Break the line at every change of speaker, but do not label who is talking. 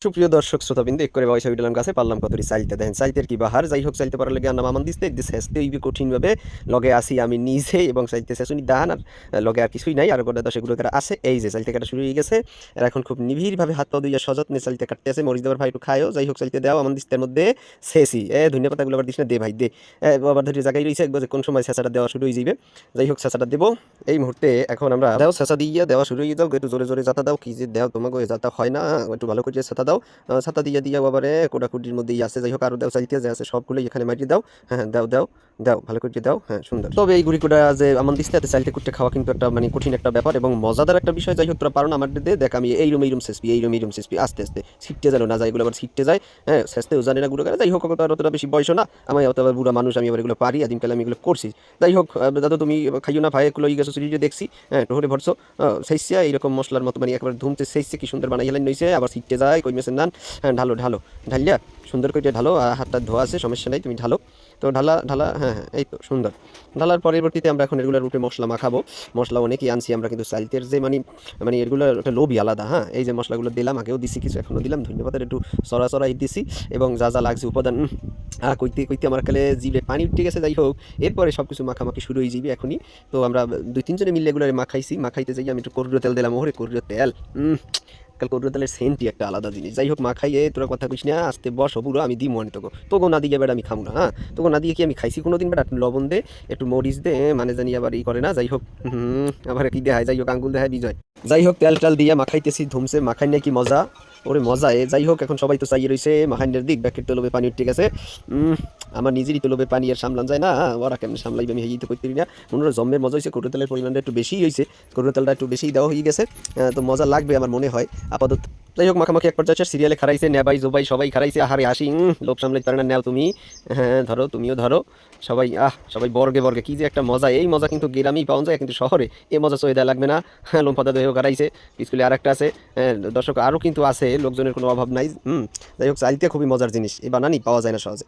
সুপ্রিয় দর্শক শ্রোতাবৃন্দ এক করে বয়সা ভিডিওলাম গাছে পারলাম কতটি চাইতে দেন চাইতের কি বাহার যাই হোক চাইতে পারার লেগে আন্না মামান দিতে একদিন শেষতে হইবে কঠিনভাবে লগে আসি আমি নিজে এবং চাইতে শেষুনি দাহান আর লগে আর কিছুই নাই আর গোটা দশেগুলো তারা আসে এই যে চাইতে কাটা শুরু হয়ে গেছে আর এখন খুব নিবিড়ভাবে হাত পা দুইয়া সযত্নে চাইতে কাটতে আছে মরিচ দেওয়ার ভাই একটু খায়ও যাই হোক চাইতে দেওয়া আমার দিস্তের মধ্যে শেষই ধনিয়া পাতাগুলো আবার দিস না দে ভাই দে আবার ধরে জায়গায় রয়েছে একবার কোন সময় শেষাটা দেওয়া শুরু হয়ে যাবে যাই হোক শেষাটা দেবো এই মুহূর্তে এখন আমরা দেও শেষা দিয়ে দেওয়া শুরু হয়ে যাও একটু জোরে জোরে যাতা দাও কি যে দেও তোমাকে যাতা হয় না একটু ভালো করে ছাতা দাও ছাতা দিয়ে দিয়ে আবার কোটাকুটির মধ্যেই আছে যাই হোক আরও দাও চাইতে যে আছে সবগুলো এখানে মারিয়ে দাও হ্যাঁ দাও দাও দাও ভালো করে দাও হ্যাঁ সুন্দর তবে এই গুড়িকুটা যে আমার দিস্তে চাইতে কুটে খাওয়া কিন্তু একটা মানে কঠিন একটা ব্যাপার এবং মজাদার একটা বিষয় যাই হোক তোরা পারো না আমার দে দেখ আমি এইরম শেষপি এইরম শেষপি আস্তে আস্তে ছিটতে জানো না যাই এগুলো আবার ছিটতে যায় হ্যাঁ শেষতেও জানে না গুঁড়ো করে যাই হোক আর অতটা বেশি বয়স না আমি অত আবার বুড়া মানুষ আমি আবার এগুলো পারি আদিমকালে আমি এগুলো করছি যাই হোক দাদা তুমি খাইও না ভাই এগুলো গেছো সিরিজে দেখছি হ্যাঁ টোহরে ভরছো সেইসিয়া এইরকম মশলার মতো মানে একবার ধুমতে সেইসে কি সুন্দর বানাই হেলেন নইছে আবার ছিটতে যায় কই মেসেন নান হ্যাঁ ঢালো ঢালো ঢালিয়া সুন্দর করে ঢালো হাতটা ধোয়া আছে সমস্যা নেই তুমি ঢালো তো ঢালা ঢালা হ্যাঁ হ্যাঁ এই তো সুন্দর ঢালার পরবর্তীতে আমরা এখন এগুলোর উপরে মশলা মাখাবো মশলা অনেকই আনছি আমরা কিন্তু চাইতের যে মানে এগুলো একটা লোভই আলাদা হ্যাঁ এই যে মশলাগুলো দিলাম আগেও দিছি কিছু এখনও দিলাম ধন্যবাদ একটু সরাসরাই দিছি এবং যা যা লাগছে উপাদান কইতে কইতে আমার কালে জিভে পানি উঠে গেছে যাই হোক এরপরে সব কিছু মাখামাখি শুরু হয়ে যাবে এখনই তো আমরা দুই তিনজনে মিলে এগুলো মাখাইছি মাখাইতে যাই আমি একটু কর্রীয় তেল দিলাম ওরে কর্রীয় তেল কাল কর্রীয় তেলের সেন্টই একটা আলাদা জিনিস যাই হোক মাখাইয়ে তোরা কথা কইস না আসতে বস বুড়ো আমি দিই মনে তোকে না দিয়ে বেড়া আমি খাবো না হ্যাঁ তোকে না দিয়ে কি আমি খাইছি কোনো দিন বেড়া লবণ দে একটু মরিচ দে মানে জানি আবার ই করে না যাই হোক আবার কি দেখায় যাই হোক আঙ্গুল দেখায় বিজয় যাই হোক তেল টাল দিয়ে মাখাইতেছি ধুমছে মাখাই নিয়ে কি মজা ওরে মজা যাই হোক এখন সবাই তো চাইয়ে রয়েছে মাখাইনের দিক ব্যাকের তলবে পানি উঠে গেছে আমার নিজেরই তলবে পানি আর সামলান যায় না ওরা কেমন সামলাইবে আমি হেইতে করতে পারি না মনে হয় জম্মের মজা হয়েছে কড়ু তেলের পরিমাণটা একটু বেশি হয়েছে কড়ু তেলটা একটু বেশি দেওয়া হয়ে গেছে তো মজা লাগবে আমার মনে হয় আপাতত যাই হোক মাখামাখি এক পর্যায়ে সিরিয়ালে খারাইছে নেবাই জোবাই সবাই খারাইছে আহারে হাসি লোক সামলাইতে পারে না নেও তুমি হ্যাঁ ধরো তুমিও ধরো সবাই সবাই বর্গে বর্গে কী যে একটা মজা এই মজা কিন্তু গ্রামেই পাওয়া যায় কিন্তু শহরে এই মজা সয়ে দেওয়া লাগবে না হ্যাঁ লোমপাতা দইও খারাইছে স্কুলে আর একটা আছে দর্শক আরও কিন্তু আছে লোকজনের কোনো অভাব নাই যাই হোক চাইতে খুবই মজার জিনিস এই বানানি পাওয়া যায় না সহজে।